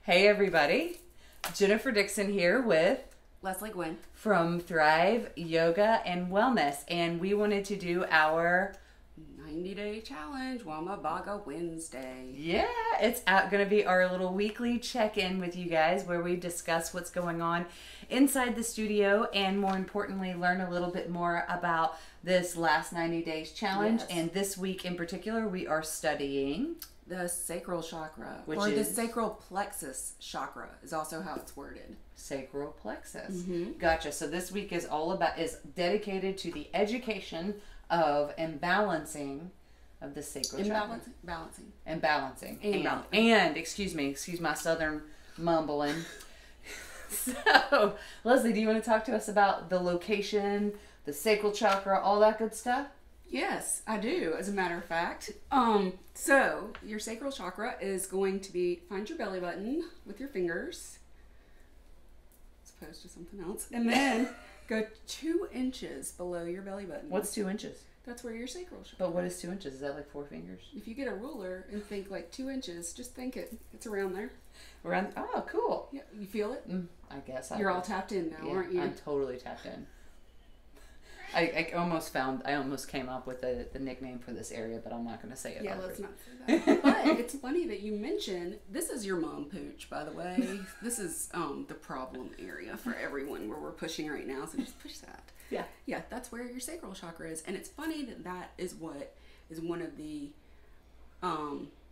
Hey everybody, Jennifer Dixon here with Lesleigh Guinn from Thrive Yoga and Wellness, and we wanted to do our 90-day challenge, Wama Baga Wednesday. Yeah, it's going to be our little weekly check-in with you guys where we discuss what's going on inside the studio and more importantly learn a little bit more about this last 90 days challenge. Yes. And this week in particular we are studying the Sacral Chakra, which or is the Sacral Plexus Chakra is also how it's worded. Sacral Plexus. Mm-hmm. Gotcha. So this week is dedicated to the education of imbalancing of the sacral chakra. Balancing. And excuse my southern mumbling. So, Leslie, do you want to talk to us about the location, the sacral chakra, all that good stuff? Yes, I do, as a matter of fact. So your sacral chakra is going to be, find your belly button with your fingers, as opposed to something else, and then go 2 inches below your belly button. What's 2 inches? That's where your sacral chakra. But what is 2 inches? Is that like 4 fingers? If you get a ruler and think like 2 inches, just think it's around there. Around? Oh, cool. Yeah, you feel it? I guess. You're all tapped in now, aren't you? I'm totally tapped in. I almost came up with the nickname for this area, but I'm not going to say it. Yeah, let's not say that. But it's funny that you mention, this is your mom pooch, by the way. This is the problem area for everyone where we're pushing right now, so just push that. Yeah. Yeah, that's where your sacral chakra is. And it's funny that is what is one of the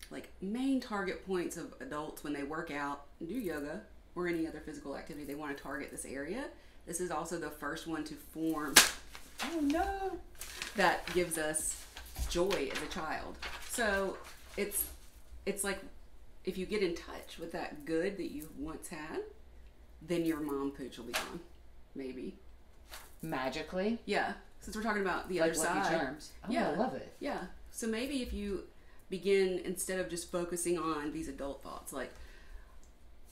like main target points of adults when they work out, do yoga, or any other physical activity. They want to target this area. This is also the first one to form. Oh no! That gives us joy as a child. So it's like if you get in touch with that good that you once had, then your mom pooch will be gone. Maybe. Magically? Yeah. Since we're talking about the like other Lucky side. Charms. Oh, yeah. I love it. Yeah. So maybe if you begin, instead of just focusing on these adult thoughts, like,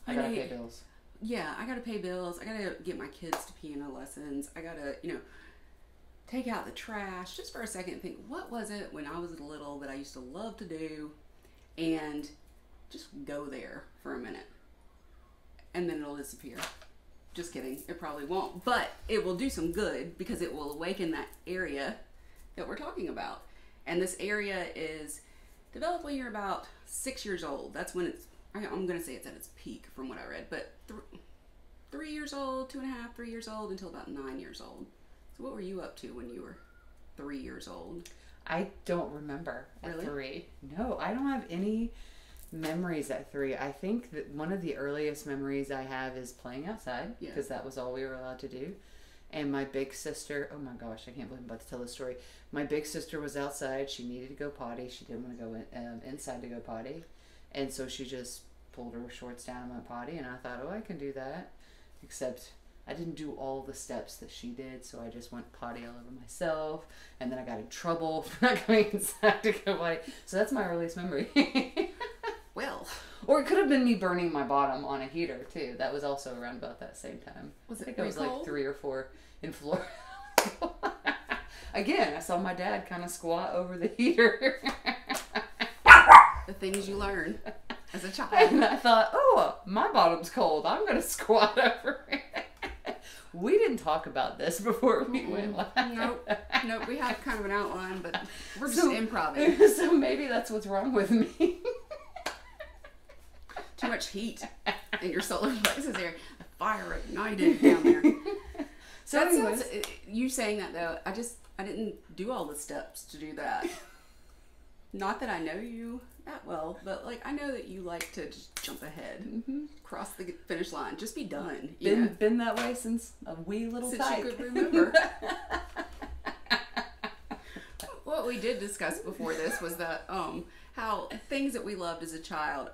I gotta pay bills. Yeah, I gotta pay bills. I gotta get my kids to piano lessons. I gotta, take out the trash just for a second and think, what was it when I was little that I used to love to do? And just go there for a minute. And then it'll disappear. Just kidding. It probably won't. But it will do some good because it will awaken that area that we're talking about. And this area is developed when you're about 6 years old. That's when I'm going to say it's at its peak from what I read. But 3 years old, 2.5, 3 years old until about 9 years old. So what were you up to when you were 3 years old? I don't remember at Really? 3. No, I don't have any memories at 3. I think that one of the earliest memories I have is playing outside because that was all we were allowed to do. And my big sister, oh my gosh, I can't believe I'm about to tell this story. My big sister was outside. She needed to go potty. She didn't want to go inside to go potty. And so she just pulled her shorts down and went potty. And I thought, oh, I can do that. Except I didn't do all the steps that she did, so I just went potty all over myself, and then I got in trouble for not going inside to go potty. So that's my earliest memory. Well. Or it could have been me burning my bottom on a heater, too. That was also around about that same time. Was it I think I was cold? like 3 or 4 in Florida. Again, I saw my dad kind of squat over the heater. The things you learn as a child. And I thought, oh, my bottom's cold. I'm going to squat over it. We didn't talk about this before we went live. Nope. We had kind of an outline, but we're just improv. So maybe that's what's wrong with me. Too much heat in your solar plexus area. The fire ignited down there. So anyways, you saying that though, I didn't do all the steps to do that. Not that I know you that well, but like I know that you like to just jump ahead, cross the finish line, just be done. Been that way since a wee little tyke. You could remember. What we did discuss before this was that how things that we loved as a child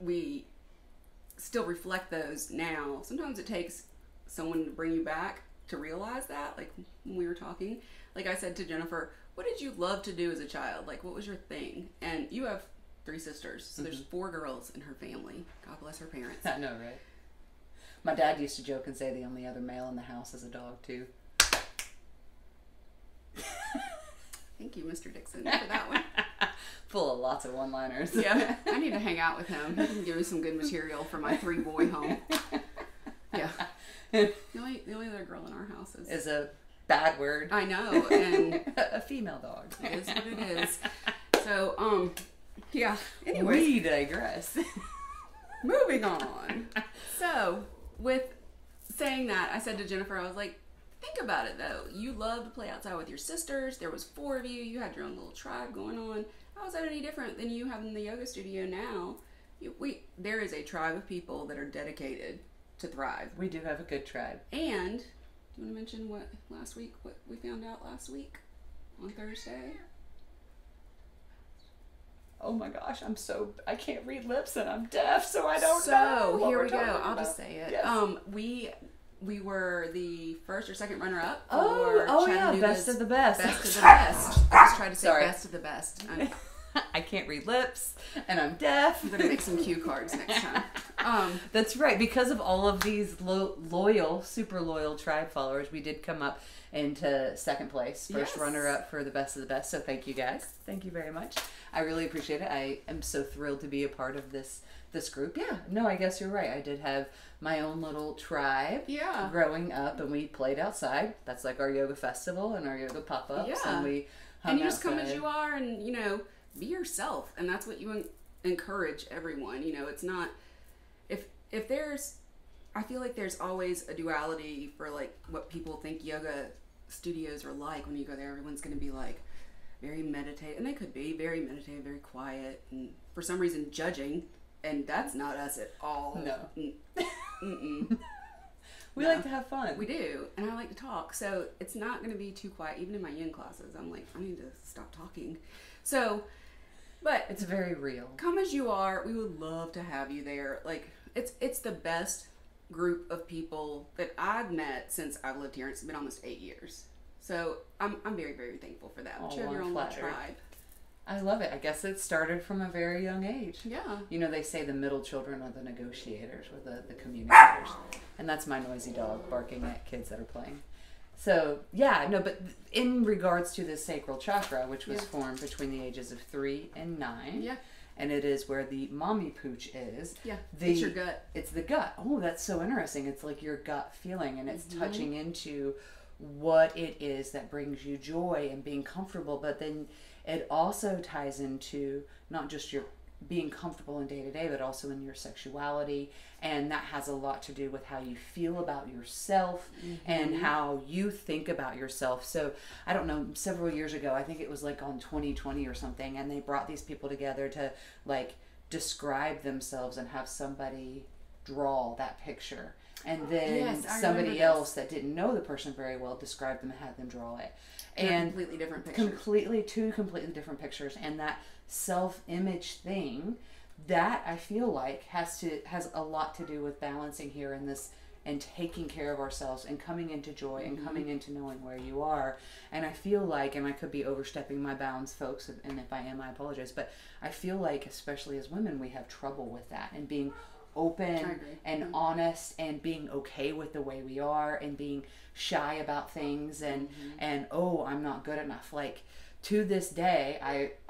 we still reflect those now. Sometimes it takes someone to bring you back to realize that. Like when we were talking, like I said to Jennifer, what did you love to do as a child? Like, what was your thing? And you have 3 sisters, so there's 4 girls in her family. God bless her parents. I know, right? My dad used to joke and say the only other male in the house is a dog, too. Thank you, Mr. Dixon, for that one. Full of lots of one-liners. Yeah, I need to hang out with him. He can give me some good material for my 3-boy home. Yeah. The only other girl in our house is a bad word. I know, and a female dog. It is what it is. So, yeah. Anyways, we digress. Moving on. So, with saying that, I said to Jennifer, I was like, think about it though. You love to play outside with your sisters. There was 4 of you. You had your own little tribe going on. How is that any different than you having the yoga studio now? There is a tribe of people that are dedicated to thrive. We do have a good tribe. And, do you want to mention what we found out last week on Thursday? Oh my gosh, I can't read lips and I'm deaf, so I don't know. So, here we go. I'll just say it. Yes. We were the first or second runner-up. Oh yeah, best of the best. Best of the best. I just tried to say best of the best. I can't read lips, and I'm deaf. I'm going to make some cue cards next time. That's right. Because of all of these super loyal tribe followers, we did come up into second place. First runner-up for the best of the best. So thank you guys. Thank you very much. I really appreciate it. I am so thrilled to be a part of this group. Yeah. No, I guess you're right. I did have my own little tribe growing up, and we played outside. That's like our yoga festival and our yoga pop-ups. Yeah. And we hung and you just come as you are, and, be yourself. And that's what you encourage everyone. It's not... If there's... I feel like there's always a duality for, like, what people think yoga studios are like. When you go there, everyone's going to be, like, very meditative. And they could be very meditative, very quiet, and for some reason judging. And that's not us at all. No. Mm-mm. We like to have fun. We do. And I like to talk. So it's not going to be too quiet. Even in my yin classes, I'm like, I need to stop talking. So, but... It's very real. Come as you are. We would love to have you there. Like, it's the best group of people that I've met since I've lived here. It's been almost 8 years. So I'm very, very thankful for that. You have your own little tribe. I love it. I guess it started from a very young age. Yeah. They say the middle children are the negotiators or the communicators. And that's my noisy dog barking at kids that are playing. So, yeah, no, but in regards to the Sacral Chakra, which was formed between the ages of 3 and 9. Yeah. And it is where the mommy pooch is. Yeah, it's your gut. It's the gut. Oh, that's so interesting. It's like your gut feeling, and it's touching into what it is that brings you joy and being comfortable. But then it also ties into not just your being comfortable in day-to-day, but also in your sexuality. And that has a lot to do with how you feel about yourself and how you think about yourself. So I don't know, several years ago, I think it was like on 2020 or something, and they brought these people together to like describe themselves and have somebody draw that picture. And then somebody else that didn't know the person very well described them and had them draw it. And completely different pictures. Two completely different pictures. And that self-image thing, that I feel like has a lot to do with balancing here in this and taking care of ourselves and coming into joy and coming into knowing where you are. And I feel like, and I could be overstepping my bounds, folks, and if I am, I apologize, but I feel like, especially as women, we have trouble with that and being open and honest and being okay with the way we are and being shy about things and oh, I'm not good enough. Like, to this day,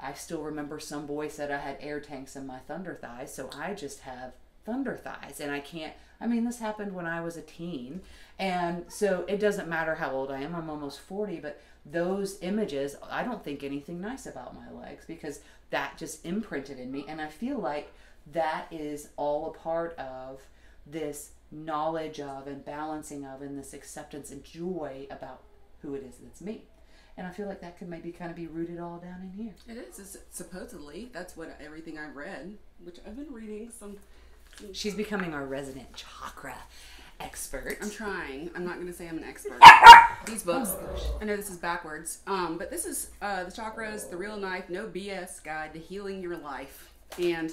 I still remember some boy said I had air tanks in my thunder thighs, so I just have thunder thighs, and I can't. I mean, this happened when I was a teen, and so it doesn't matter how old I am. I'm almost 40, but those images, I don't think anything nice about my legs because that just imprinted in me, and I feel like that is all a part of this knowledge of and balancing of and this acceptance and joy about who it is that's me. And I feel like that could maybe kind of be rooted all down in here. It is. It's supposedly, that's what everything I've read, which I've been reading some. She's becoming our resident chakra expert. I'm trying. I'm not going to say I'm an expert. These books, I know this is backwards, but this is the Chakras, the Real Knife, No BS Guide to Healing Your Life. And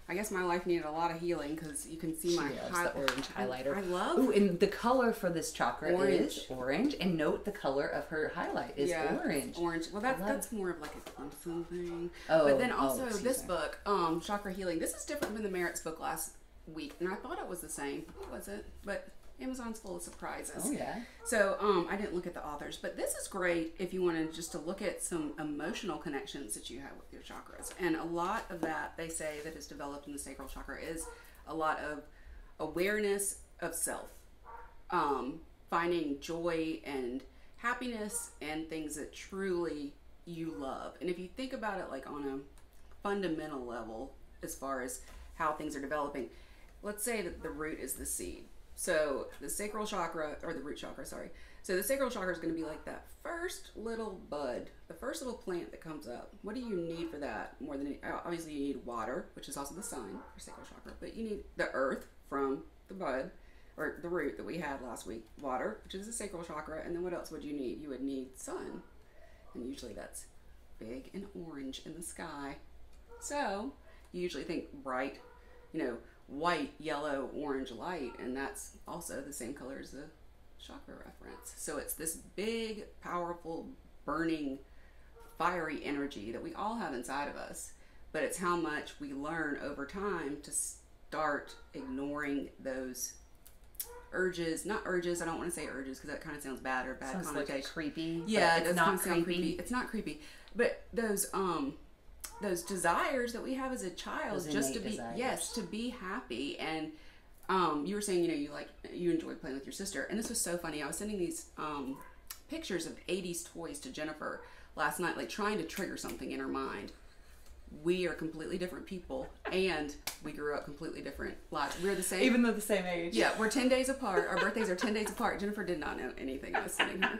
I guess my life needed a lot of healing because you can see my the orange highlighter. I love. Ooh, and the color for this chakra is orange. And note the color of her highlight is orange. Orange. Well, that's more of like a Clemson thing. Oh, but then also this book, Chakra Healing. This is different from the Merritt's book last week, and I thought it was the same. What was it? But Amazon's full of surprises. Oh, yeah. So I didn't look at the authors, but this is great if you wanted just to look at some emotional connections that you have with your chakras. And a lot of that, they say, that is developed in the sacral chakra is a lot of awareness of self, finding joy and happiness and things that truly you love. And if you think about it like on a fundamental level, as far as how things are developing, let's say that the root is the seed. So the sacral chakra, or the root chakra, sorry. So the sacral chakra is going to be like that first little bud, the first little plant that comes up. What do you need for that? More than, obviously you need water, which is also the sign for sacral chakra, but you need the earth from the bud, or the root that we had last week, water, which is the sacral chakra, and then what else would you need? You would need sun, and usually that's big and orange in the sky. So you usually think bright, white, yellow, orange light, and that's also the same color as the chakra reference. So it's this big, powerful, burning, fiery energy that we all have inside of us, but it's how much we learn over time to start ignoring those urges. Not urges, I don't want to say urges because that kind of sounds bad or bad connotation. Like creepy. Yeah, it does kind of sound creepy. It's not creepy, but those desires that we have as a child, those just to be desires. to be happy. And you were saying you enjoyed playing with your sister, and this was so funny. I was sending these pictures of 80s toys to Jennifer last night, like trying to trigger something in her mind. We are completely different people, and we grew up completely different lives. We're the same, even though the same age. Yeah, we're 10 days apart. Our birthdays are 10 days apart. Jennifer did not know anything I was sending her.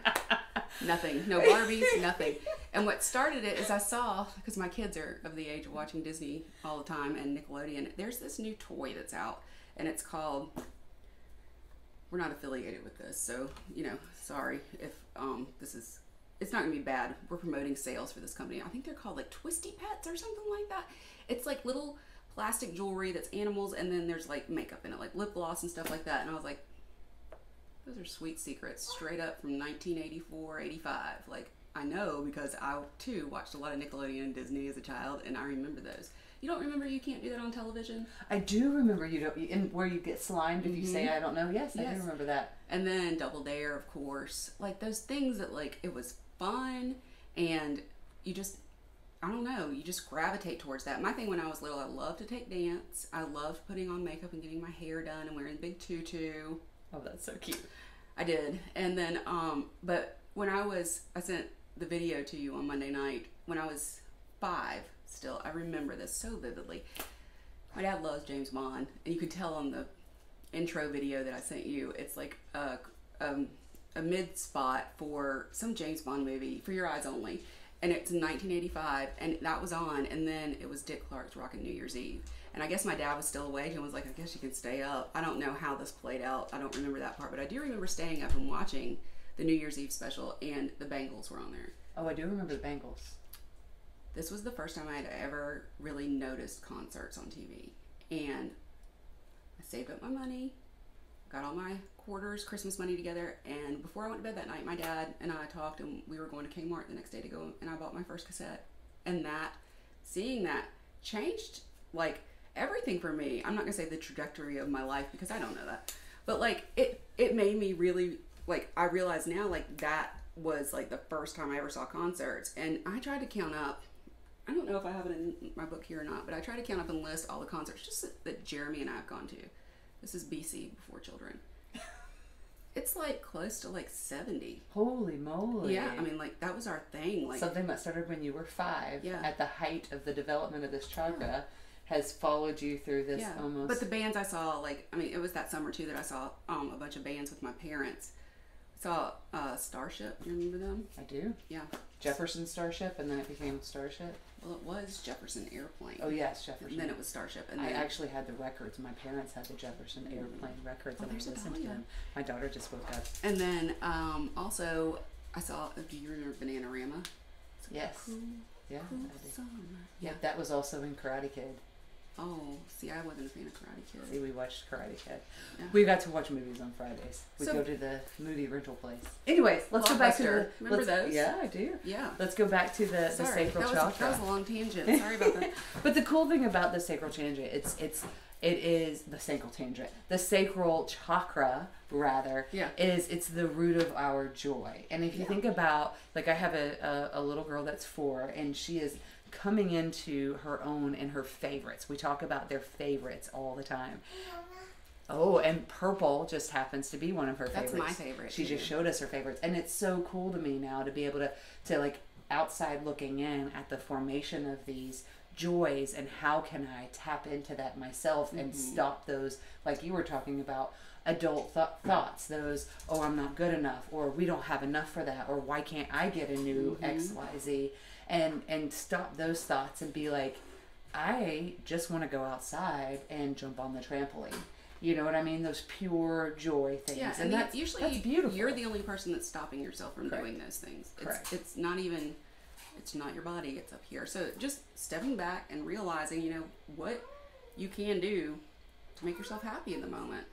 Nothing. No Barbies, nothing. And what started it is I saw, because my kids are of the age of watching Disney all the time and Nickelodeon, there's this new toy that's out, and it's called, we're not affiliated with this, so, sorry if this is, it's not going to be bad. We're promoting sales for this company. I think they're called like Twisty Pets or something like that. It's like little plastic jewelry that's animals, and then there's like makeup in it, like lip gloss and stuff like that. And I was like, those are sweet secrets straight up from 1984, 85. Like, I know because I too watched a lot of Nickelodeon and Disney as a child, and I remember those. You don't remember You Can't Do That on Television? I do remember you don't, and where you get slimed if you say I don't know. Yes, I do remember that. And then Double Dare, of course. Like those things that like it was fun, and you just, I don't know, you just gravitate towards that. My thing when I was little, I loved to take dance. I loved putting on makeup and getting my hair done and wearing a big tutu. Oh, that's so cute. I did. And then, but when I sent the video to you on Monday night, when I was 5 still, I remember this so vividly. My dad loves James Bond, and you could tell on the intro video that I sent you, it's like a mid spot for some James Bond movie, For Your Eyes Only, and it's in 1985, and that was on, and then it was Dick Clark's Rockin' New Year's Eve, and I guess my dad was still awake and was like, I guess you can stay up. I don't know how this played out. I don't remember that part, but I do remember staying up and watching the New Year's Eve special, and the Bangles were on there. Oh, I do remember the Bangles. This was the first time I had ever really noticed concerts on TV, and I saved up my money, got all my quarters, Christmas money together, and before I went to bed that night, my dad and I talked, and we were going to Kmart the next day to go, and I bought my first cassette. And seeing that changed like everything for me. I'm not gonna say the trajectory of my life because I don't know that, but like it made me really, like, I realize now, like, that was like the first time I ever saw concerts. And I tried to count up, I don't know if I have it in my book here or not, but I tried to count up and list all the concerts just that Jeremy and I have gone to. This is BC, Before Children. It's like close to like 70. Holy moly. Yeah, I mean, like, that was our thing. Like, something that started when you were 5, yeah, at the height of the development of this chakra, has followed you through this almost. But the bands I saw, like, I mean, it was that summer too that I saw a bunch of bands with my parents. I saw Starship. Do you remember them? I do. Yeah. Jefferson Starship, and then it became Starship. Well, it was Jefferson Airplane. Oh yes, Jefferson. And then it was Starship. And I then actually had the records. My parents had the Jefferson Airplane records, and I listened to them. My daughter just woke up. And then also I saw. Do you remember Bananarama? Yes. Cool, yeah. Cool summer. Yeah, that was also in Karate Kid. Oh, see, I wasn't a fan of Karate Kid. See, we watched Karate Kid. Yeah. We got to watch movies on Fridays. We go to the movie rental place. Anyways, let's go back to the... Remember those? Yeah, I do. Yeah. Let's go back to the sacral chakra. That was a long tangent. Sorry about that. But the cool thing about the sacral chakra, it's It is the sacral chakra, rather. Yeah. It's the root of our joy. And if you think about, like, I have a little girl that's 4, and she is coming into her own and her favorites. We talk about their favorites all the time. Oh, and purple just happens to be one of her favorites. That's my favorite. She just showed us her favorites. And it's so cool to me now to be able to like, outside looking in at the formation of these joys, and how can I tap into that myself and stop those, like you were talking about, adult thoughts, those, oh, I'm not good enough, or we don't have enough for that, or why can't I get a new XYZ, and stop those thoughts and be like, I just want to go outside and jump on the trampoline. You know what I mean? Those pure joy things. Yeah, and that's beautiful. You're the only person that's stopping yourself from doing those things. It's not even, it's not your body, it's up here. So just stepping back and realizing, you know, what you can do to make yourself happy in the moment.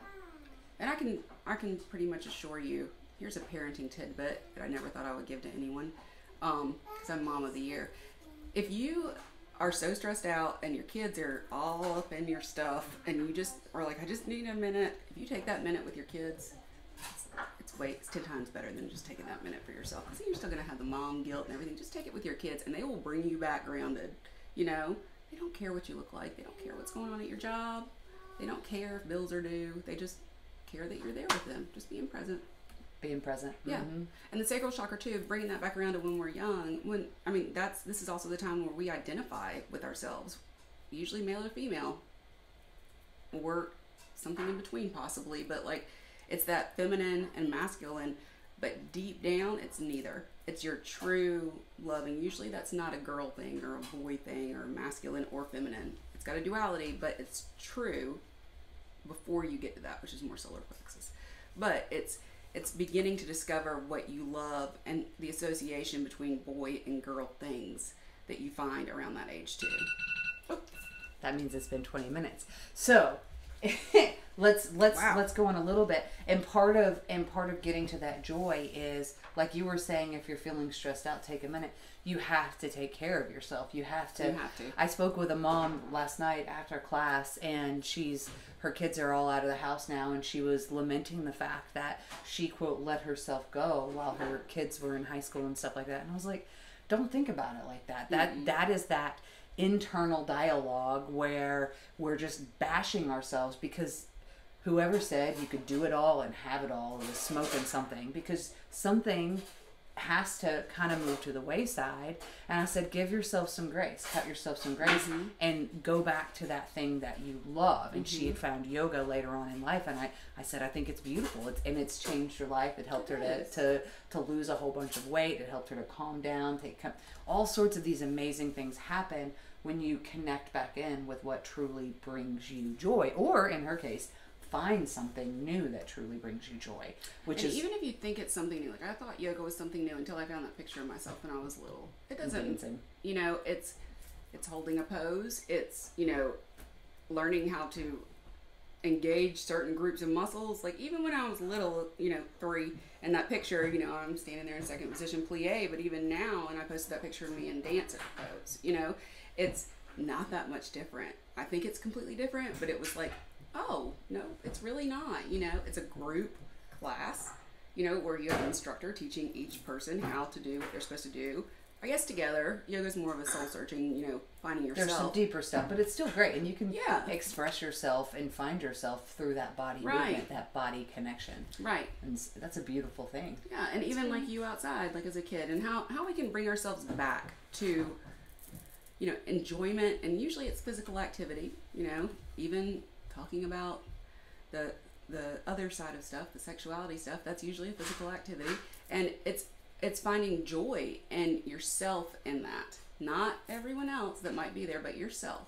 And I can pretty much assure you, here's a parenting tidbit that I never thought I would give to anyone, because I'm mom of the year. If you are so stressed out and your kids are all up in your stuff and you just are like, I just need a minute, if you take that minute with your kids, it's 10 times better than just taking that minute for yourself. Because you're still going to have the mom guilt and everything. Just take it with your kids and they will bring you back grounded. You know, they don't care what you look like. They don't care what's going on at your job. They don't care if bills are due. They just care that you're there with them. Just being present. Being present. Yeah. And the sacral chakra too, bringing that back around to when we're young. This is also the time where we identify with ourselves, usually male or female, or something in between possibly, but like, it's that feminine and masculine, but deep down it's neither. It's your true loving. Usually that's not a girl thing or a boy thing or masculine or feminine. It's got a duality, but it's true before you get to that, which is more solar plexus. But it's beginning to discover what you love and the association between boy and girl things that you find around that age too. Oh, that means it's been 20 minutes. So let's go on a little bit. And part of getting to that joy is, like you were saying, if you're feeling stressed out, take a minute. You have to take care of yourself. You have to. I spoke with a mom last night after class, and her kids are all out of the house now, and she was lamenting the fact that she, quote, let herself go while her kids were in high school and stuff like that. And I was like, don't think about it like that. That is that internal dialogue where we're just bashing ourselves because whoever said you could do it all and have it all was smoking something, because something has to kind of move to the wayside. And I said, give yourself some grace, cut yourself some grace, and go back to that thing that you love. And she had found yoga later on in life, and I said, I think it's beautiful. It's changed her life. It helped her to lose a whole bunch of weight. It helped her to calm down. All sorts of these amazing things happen when you connect back in with what truly brings you joy, or in her case, find something new that truly brings you joy. Even if you think it's something new, like I thought yoga was something new until I found that picture of myself when I was little. It doesn't, amazing. You know, it's holding a pose. It's, you know, learning how to engage certain groups of muscles. Like even when I was little, you know, 3, and that picture, you know, I'm standing there in second position plie, but even now, and I posted that picture of me in dancer pose, you know, it's not that much different. I think it's completely different, but it was like, oh, no, it's really not. You know, it's a group class, you know, where you have an instructor teaching each person how to do what they're supposed to do. I guess together, yoga's more of a soul searching, you know, finding yourself. There's some deeper stuff, but it's still great. And you can express yourself and find yourself through that body movement, that body connection. Right. And that's a beautiful thing. Yeah, and even like you outside, like as a kid, and how we can bring ourselves back to, you know, enjoyment. And usually it's physical activity, you know, even talking about the other side of stuff, the sexuality stuff, that's usually a physical activity. And it's finding joy in yourself in that. Not everyone else that might be there, but yourself.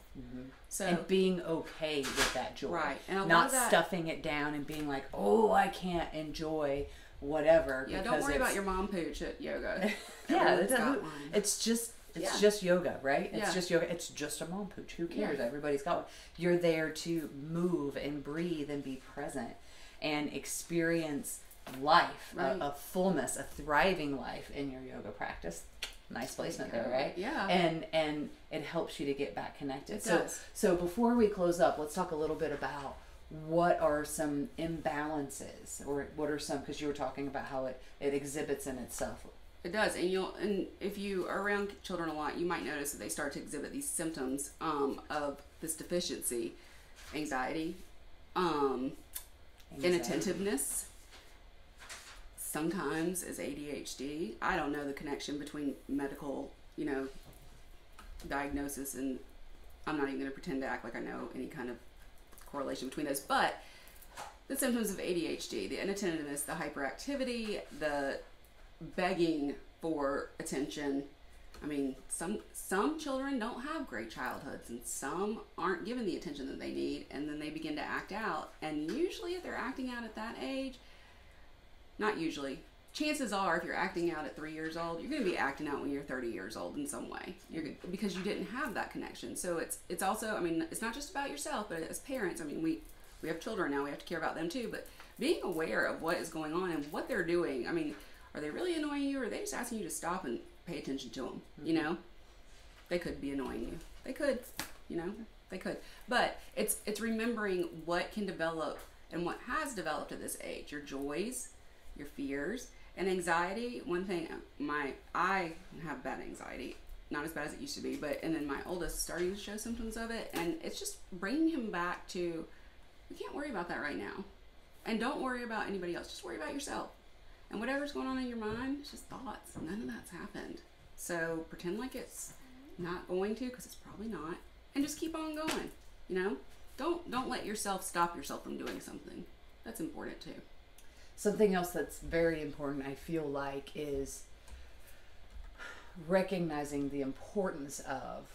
So, and being okay with that joy. Right. And not stuffing it down and being like, oh, I can't enjoy whatever. Yeah, don't worry about your mom pooch at yoga. It's just yoga, right? It's just yoga. It's just a mom pooch. Who cares? Yeah. Everybody's got one. You're there to move and breathe and be present and experience life, a fullness, a thriving life in your yoga practice. Nice placement there, right? Yeah. And it helps you to get back connected. It does. So before we close up, let's talk a little bit about what are some imbalances, or what are some, because you were talking about how it exhibits in itself. It does, and if you are around children a lot, you might notice that they start to exhibit these symptoms of this deficiency: anxiety, inattentiveness. Sometimes is ADHD. I don't know the connection between medical, diagnosis, and I'm not even going to pretend to act like I know any kind of correlation between those. But the symptoms of ADHD, the inattentiveness, the hyperactivity, the begging for attention. I mean, some children don't have great childhoods, and some aren't given the attention that they need, and then they begin to act out. And usually if they're acting out at that age, not usually, chances are if you're acting out at 3 years old, you're going to be acting out when you're 30 years old in some way, because you didn't have that connection. So it's also, I mean, it's not just about yourself, but as parents, I mean, we have children now, we have to care about them too, but being aware of what is going on and what they're doing. I mean, are they really annoying you, or are they just asking you to stop and pay attention to them? Mm-hmm. They could be annoying you. They could, they could. But it's remembering what can develop and what has developed at this age. Your joys, your fears, and anxiety. One thing, I have bad anxiety, not as bad as it used to be, and then my oldest is starting to show symptoms of it, and it's just bringing him back to, you can't worry about that right now, and don't worry about anybody else. Just worry about yourself. And whatever's going on in your mind, it's just thoughts. None of that's happened. So pretend like it's not going to, because it's probably not. And just keep on going, Don't let yourself stop yourself from doing something. That's important too. Something else that's very important, I feel like, is recognizing the importance of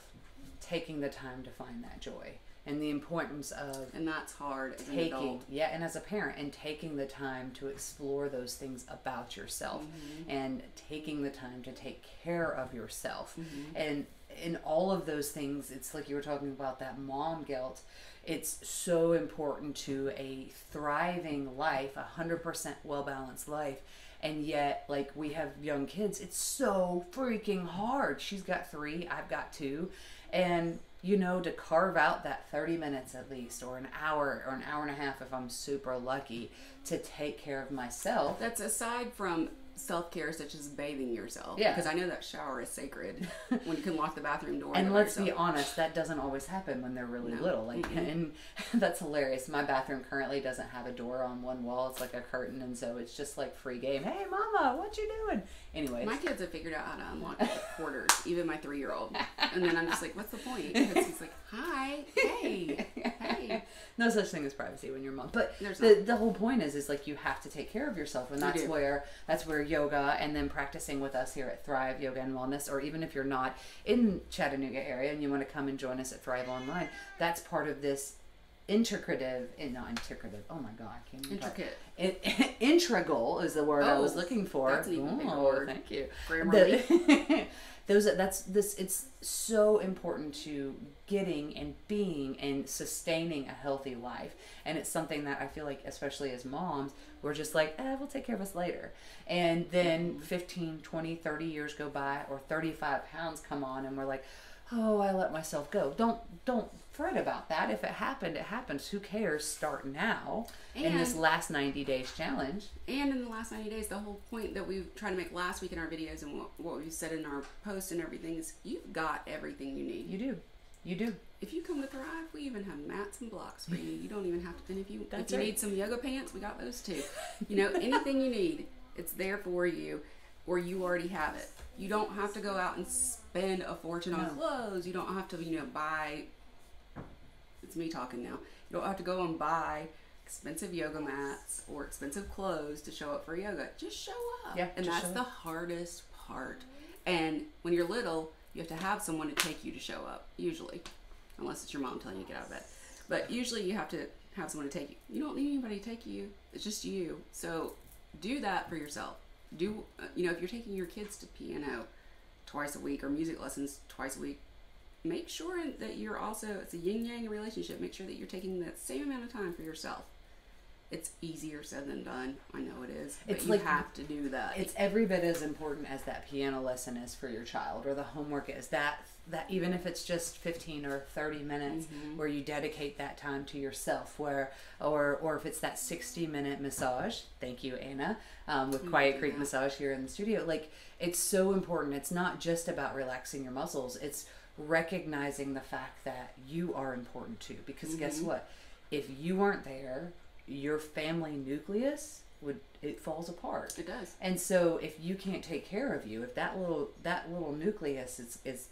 taking the time to find that joy. And the importance of, and that's hard as an adult. Yeah, and as a parent, and taking the time to explore those things about yourself, mm-hmm. and taking the time to take care of yourself. Mm-hmm. And in all of those things, it's like you were talking about that mom guilt. It's so important to a thriving life, 100% well-balanced life. And yet, like, we have young kids, it's so freaking hard. She's got 3, I've got 2. And to carve out that 30 minutes at least, or an hour and a half if I'm super lucky, to take care of myself. That's aside from self-care, such as bathing yourself. Yeah. Because I know that shower is sacred when you can lock the bathroom door. And let's be honest, that doesn't always happen when they're really little. Like, mm-hmm. And that's hilarious. My bathroom currently doesn't have a door on one wall. It's like a curtain, and so it's just like free game. Hey, mama, what you doing? Anyways. My kids have figured out how to unlock the quarters, even my 3-year-old. And then I'm just like, what's the point? Because he's like, hi, hey. No such thing as privacy when you're mom. But the whole point is like, you have to take care of yourself, and that's where yoga, and then practicing with us here at Thrive Yoga and Wellness, or even if you're not in Chattanooga area and you want to come and join us at Thrive Online, that's part of this intricate. Oh my God, I can't even intricate. Integral is the word I was looking for. That's an even bigger word. Thank you. Grammarly. It's so important to getting and being and sustaining a healthy life. And it's something that I feel like, especially as moms, we're just like, we'll take care of us later. And then 15, 20, 30 years go by, or 35 pounds come on, and we're like, oh, I let myself go. Don't fret about that. If it happened, it happens. Who cares? Start now in this last 90 days challenge. And in the last 90 days, the whole point that we tried to make last week in our videos, and what we said in our posts and everything, is you've got everything you need. You do. If you come to Thrive, we even have mats and blocks for you. You don't even have to. And if you need some yoga pants, we got those too. Anything you need, it's there for you, or you already have it. You don't have to go out and spend a fortune on clothes. You don't have to, buy. It's me talking now. You don't have to go and buy expensive yoga mats or expensive clothes to show up for yoga. Just show up. Yeah, and that's the hardest part. And when you're little, you have to have someone to take you to show up, usually. Unless it's your mom telling you to get out of bed. But usually you have to have someone to take you. You don't need anybody to take you. It's just you. So do that for yourself. If you're taking your kids to piano twice a week, or music lessons twice a week, make sure that you're also, it's a yin-yang relationship, make sure that you're taking that same amount of time for yourself. it's easier said than done. I know it is. It's but you have to do that. It's every bit as important as that piano lesson is for your child, or the homework is. That even if it's just 15 or 30 minutes where you dedicate that time to yourself, or if it's that 60-minute massage. Thank you, Anna, with Quiet Creek Massage here in the studio. Like, it's so important. It's not just about relaxing your muscles. It's recognizing the fact that you are important too. Because guess what? If you weren't there, your family nucleus it falls apart. It does. And so if you can't take care of you, if that little nucleus is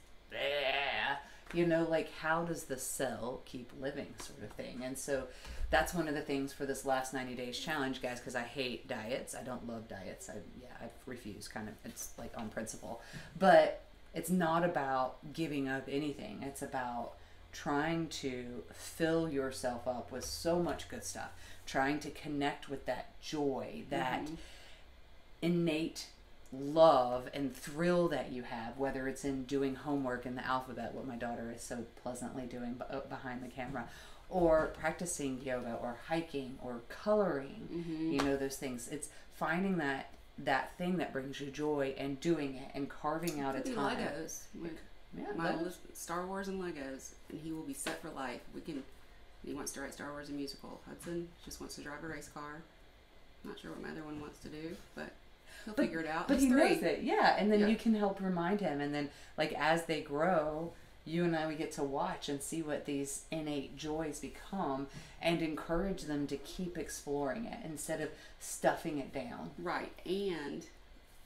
you know, like, how does the cell keep living, sort of thing. And so that's one of the things for this last 90 days challenge, guys, because I hate diets. I don't love diets. I refuse, kind of. It's like on principle. But it's not about giving up anything. It's about trying to fill yourself up with so much good stuff, trying to connect with that joy, that innate love and thrill that you have, whether it's in doing homework in the alphabet, what my daughter is so pleasantly doing behind the camera, or practicing yoga, or hiking, or coloring, you know, those things. It's finding that thing that brings you joy and doing it and carving out a time. Legos. My oldest, Star Wars and Legos, and he will be set for life. He wants to write Star Wars a musical. Hudson just wants to drive a race car. Not sure what my other one wants to do, but he'll figure it out. But he knows it, yeah. And then you can help remind him. And then, like, as they grow, you and we get to watch and see what these innate joys become, and encourage them to keep exploring it instead of stuffing it down. Right. And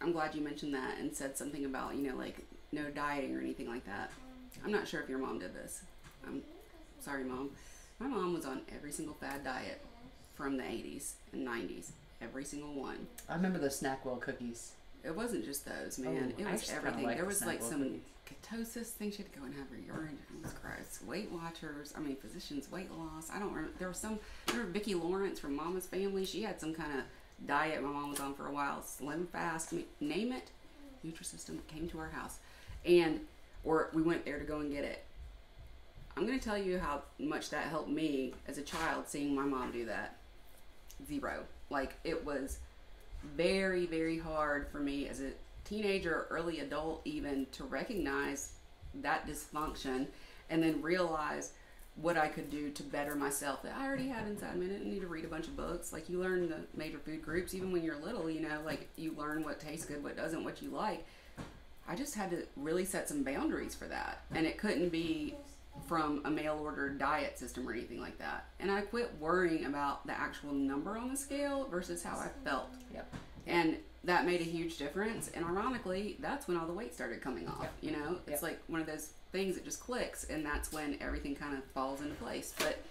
I'm glad you mentioned that and said something about, you know, like, no dieting or anything like that. I'm not sure if your mom did this. I'm sorry, Mom. My mom was on every single fad diet from the 80s and 90s. Every single one. I remember those Snackwell cookies. It wasn't just those, man. It was everything. There was like some ketosis thing. She had to go and have her urine. It was gross. Weight Watchers. I mean, physicians, weight loss. I don't remember. There was remember Vicki Lawrence from Mama's Family? She had some kind of diet my mom was on for a while. Slim Fast. I mean, name it. Nutrisystem came to our house. Or we went there to go and get it. I'm going to tell you how much that helped me as a child, seeing my mom do that. Zero. Like, it was very, very hard for me as a teenager or early adult even to recognize that dysfunction and then realize what I could do to better myself that I already had inside me. I didn't need to read a bunch of books. Like, you learn the major food groups even when you're little, you know, like, you learn what tastes good, what doesn't, what you like. I just had to really set some boundaries for that. And it couldn't be from a mail order diet system or anything like that. And I quit worrying about the actual number on the scale versus how I felt. Yep. And that made a huge difference. And ironically, that's when all the weight started coming off. You know, it's like one of those things that just clicks, and that's when everything kind of falls into place. But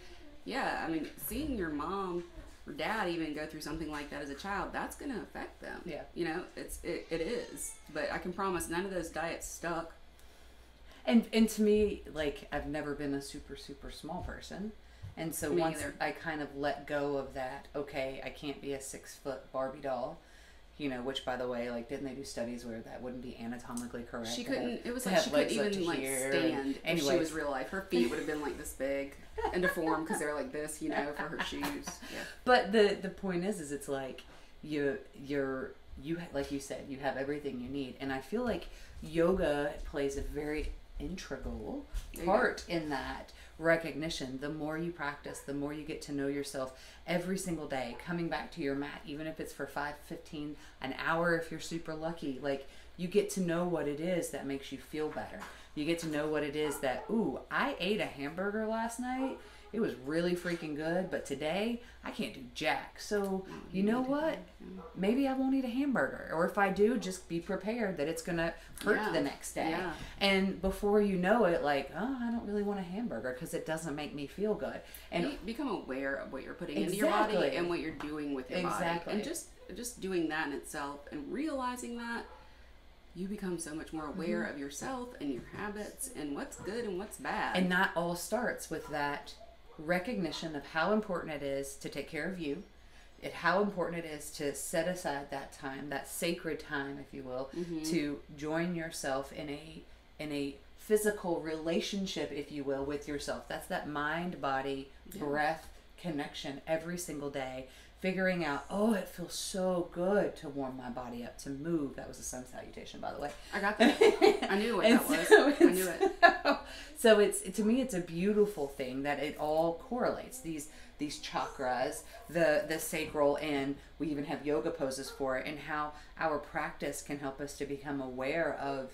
yeah, I mean, seeing your mom or dad even go through something like that as a child, that's going to affect them. Yeah. You know, it is. But I can promise none of those diets stuck. And to me, like, I've never been a super, super small person. And so me once either. I kind of let go of that, okay, I can't be a 6-foot Barbie doll, you know, which, by the way, like, didn't they do studies where that wouldn't be anatomically correct? She couldn't, it was like she couldn't even, like, stand if she was real life. Her feet would have been, like, this big and deformed because they're like this, you know, for her shoes. Yeah. But the point is it's like, you like you said, you have everything you need. And I feel like yoga plays a very integral part in that recognition. The more you practice, the more you get to know yourself every single day, coming back to your mat, even if it's for 5, 15, an hour if you're super lucky. Like, you get to know what it is that makes you feel better. You get to know what it is that, ooh, I ate a hamburger last night. It was really freaking good, but today I can't do jack. So, you know what? Maybe I won't eat a hamburger. Or if I do, just be prepared that it's going to hurt the next day. Yeah. And before you know it, like, oh, I don't really want a hamburger because it doesn't make me feel good. And you become aware of what you're putting into your body and what you're doing with your body. And just doing that in itself and realizing that, you become so much more aware of yourself and your habits and what's good and what's bad. And that all starts with that recognition of how important it is to take care of you, how important it is to set aside that time, that sacred time, if you will, to join yourself in a physical relationship, if you will, with yourself. That's that mind, body, breath connection every single day, figuring out, oh, it feels so good to warm my body up, to move. That was a sun salutation, by the way. I got that. I knew what that was. I knew it. So it's, to me, it's a beautiful thing that it all correlates. These chakras, the sacral, and we even have yoga poses for it, and how our practice can help us to become aware of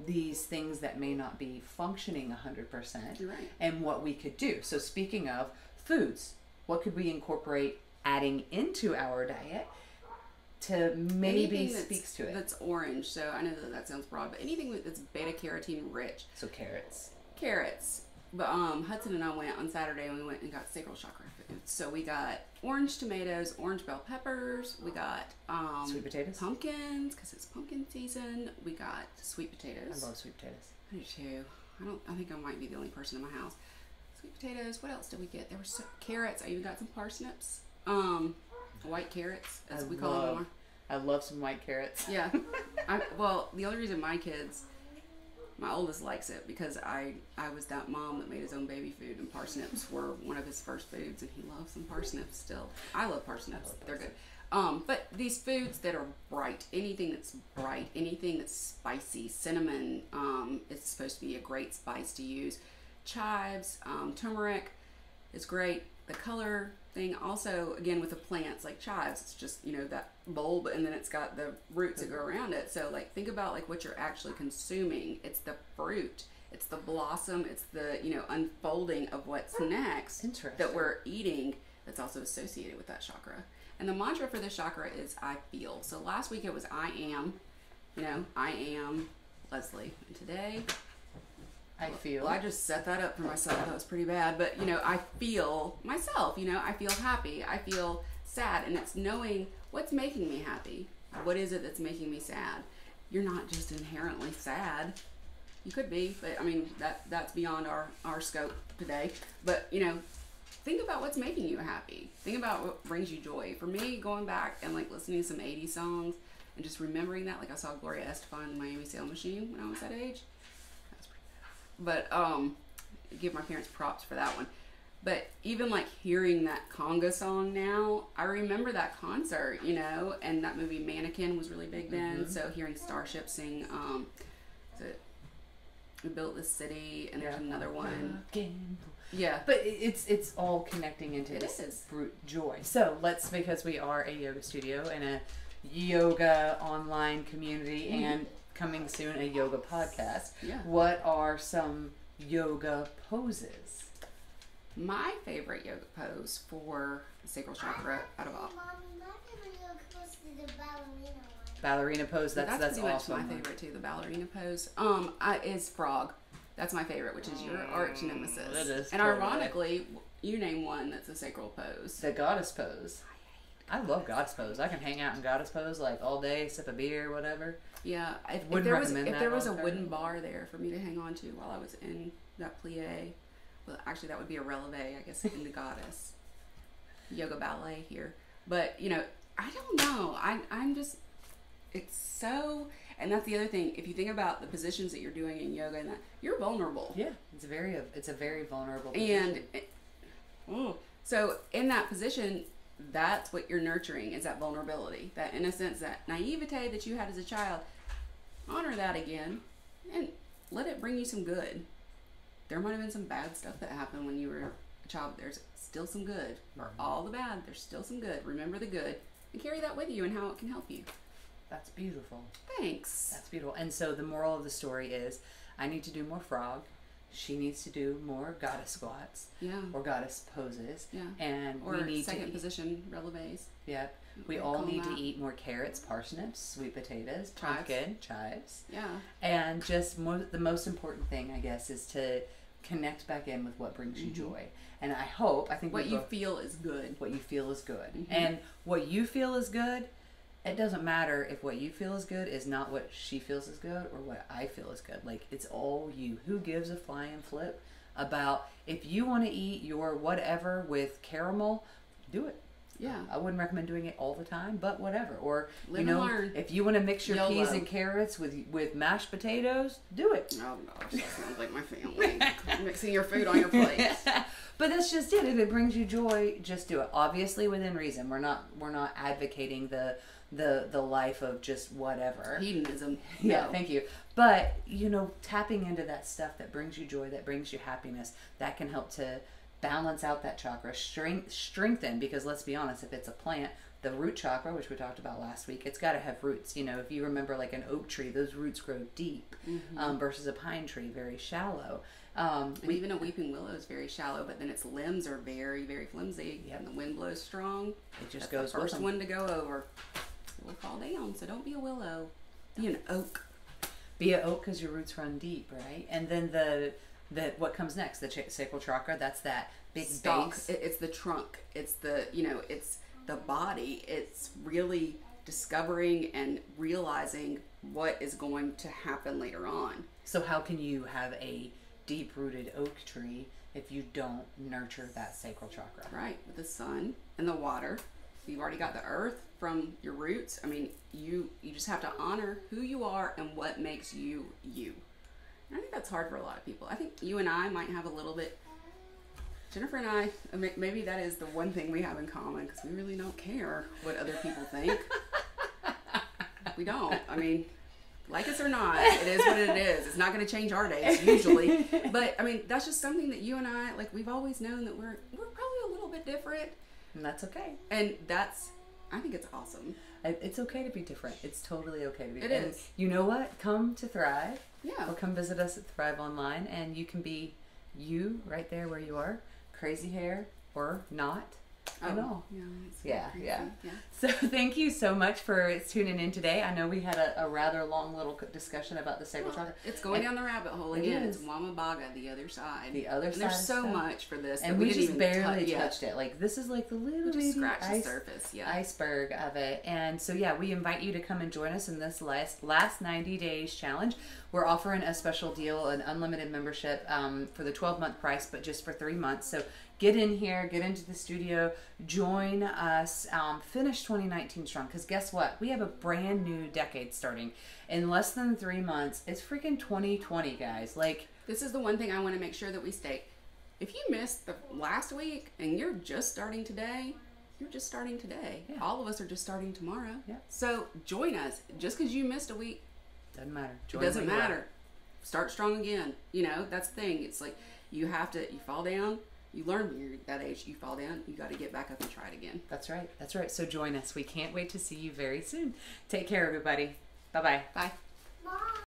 these things that may not be functioning 100%. You're right. And what we could do. So speaking of foods, what could we incorporate adding into our diet to maybe speaks to it? That's orange. So I know that sounds broad, but anything that's beta carotene rich. So carrots. But Hudson and I went on Saturday and we went and got Sacral Chakra foods. So we got orange tomatoes, orange bell peppers. We got sweet potatoes, pumpkins, because it's pumpkin season. We got sweet potatoes. I love sweet potatoes. I do too. I think I might be the only person in my house. Sweet potatoes. What else did we get? There were some carrots. I even got some parsnips. White carrots, as we call them more. I love some white carrots. Yeah. Well, the only reason my oldest likes it because I was that mom that made his own baby food, and parsnips were one of his first foods, and he loves some parsnips still. I love parsnips. They're good. But these foods that are bright, anything that's spicy, cinnamon is supposed to be a great spice to use. Chives, turmeric is great. The color thing also, again, with the plants like chives, it's just, that bulb, and then it's got the roots that go around it. So like, think about like what you're actually consuming. It's the fruit, it's the blossom, it's the, unfolding of what's next that we're eating that's also associated with that chakra. And the mantra for this chakra is I feel. So last week it was I am, I am Lesleigh. And today, I feel. Well, I just set that up for myself. That was pretty bad. But, I feel myself. I feel happy. I feel sad. And it's knowing what's making me happy. What is it that's making me sad? You're not just inherently sad. You could be, but, that's beyond our scope today. But, think about what's making you happy. Think about what brings you joy. For me, going back and, listening to some 80s songs and just remembering that, I saw Gloria Estefan in the Miami Sail Machine when I was that age. But give my parents props for that one. But even hearing that conga song now, I remember that concert, and that movie Mannequin was really big then. Mm-hmm. So hearing Starship sing, We Built This City, and there's another one. Yeah, but it's all connecting into this brute joy. So because we are a yoga studio and a yoga online community, and coming soon a yoga podcast. Yeah. What are some yoga poses? My favorite yoga pose for the sacral chakra out of all. Mommy, my favorite yoga pose is the ballerina one. Ballerina pose. That's pretty awesome. much my favorite too. The ballerina pose. Is frog. That's my favorite, which is your arch nemesis. It is. And ironically, you name one that's a sacral pose. The goddess pose. I love goddess pose. I can hang out in goddess pose all day, sip a beer, whatever. Yeah, if there was a wooden bar there for me to hang on to while I was in that plie, well, actually that would be a releve, I guess, in the goddess yoga ballet here. But I don't know. I'm just, it's so, and that's the other thing. If you think about the positions that you're doing in yoga, and that you're vulnerable. Yeah, it's a very vulnerable position. And so in that position, that's what you're nurturing, is that vulnerability, that innocence, that naivete that you had as a child. Honor that again and let it bring you some good. There might have been some bad stuff that happened when you were a child. There's still some good. For all the bad, there's still some good. Remember the good and carry that with you and how it can help you. That's beautiful. Thanks. That's beautiful. And so the moral of the story is I need to do more frog. She needs to do more goddess squats. Yeah. Or goddess poses. Yeah. And or we need second position releves. Yep. We all need to eat more carrots, parsnips, sweet potatoes, pumpkin, chives. Yeah. And just the most important thing, I guess, is to connect back in with what brings you joy. And I think what you feel is good. What you feel is good. Mm-hmm. And what you feel is good, it doesn't matter if what you feel is good is not what she feels is good or what I feel is good. It's all you. Who gives a flying flip about if you want to eat your whatever with caramel, do it. Yeah. I wouldn't recommend doing it all the time, but whatever. Or, Live you know, and learn. if you want to mix your YOLO. peas and carrots with mashed potatoes, do it. Oh gosh, that sounds like my family. Mixing your food on your plate. But that's just it. If it brings you joy, just do it. Obviously within reason. We're not advocating the life of just whatever. Hedonism. Yeah, No. thank you. But, you know, tapping into that stuff that brings you joy, that brings you happiness, that can help to balance out that chakra, strengthen, because let's be honest, if it's a plant, the root chakra, which we talked about last week, it's got to have roots. You know, if you remember like an oak tree, those roots grow deep, versus a pine tree, very shallow. And even a weeping willow is very shallow, but then its limbs are very, very flimsy. Yep. And the wind blows strong. It just That's goes the with first them. one to go over. It will fall down, so don't be a willow. Be an oak. Be an oak because your roots run deep, right? And then the what comes next? The sacral chakra. That's that big Stalk. base. It's the trunk. It's the, you know, it's the body. It's really discovering and realizing what is going to happen later on. So how can you have a deep-rooted oak tree if you don't nurture that sacral chakra? Right, with the sun and the water. You've already got the earth from your roots. I mean, you just have to honor who you are and what makes you you. And I think that's hard for a lot of people. I think you and I might have a little bit, Jennifer and I, maybe that is the one thing we have in common, because we really don't care what other people think. We don't. I mean, like us or not, it is what it is. It's not going to change our days usually. But I mean, that's just something that you and I, like, we've always known that we're probably a little bit different. And that's okay. And I think it's awesome. It's okay to be different. It's totally okay to be It different. is. You know what? Come to Thrive. Yeah. Or come visit us at Thrive Online, and you can be you right there where you are. Crazy hair or not. I know. Yeah. Yeah. So thank you so much for tuning in today. I know we had a rather long little discussion about the sacral chakra. It's going down the rabbit hole It again. is. It's Wamabaga, the other side. The other and side. there's of so stuff. much for this. And that we didn't just even barely touch touched it. Like, this is like the little just bitty scratched the surface. Yeah. iceberg of it. And so yeah, we invite you to come and join us in this last 90 days challenge. We're offering a special deal, an unlimited membership for the 12-month price, but just for 3 months. So get in here, get into the studio, join us, finish 2019 strong, because guess what? We have a brand new decade starting. In less than 3 months, it's freaking 2020, guys. Like, This is the one thing I want to make sure that we state. If you missed the last week and you're just starting today, you're just starting today. Yeah. All of us are just starting tomorrow. Yeah. So join us. Just because you missed a week, doesn't matter. it doesn't matter. Start strong again. You know, that's the thing. It's like you fall down. You learn when you're that age, you fall down, you got to get back up and try it again. That's right. That's right. So join us. We can't wait to see you very soon. Take care, everybody. Bye-bye. Bye. Mom.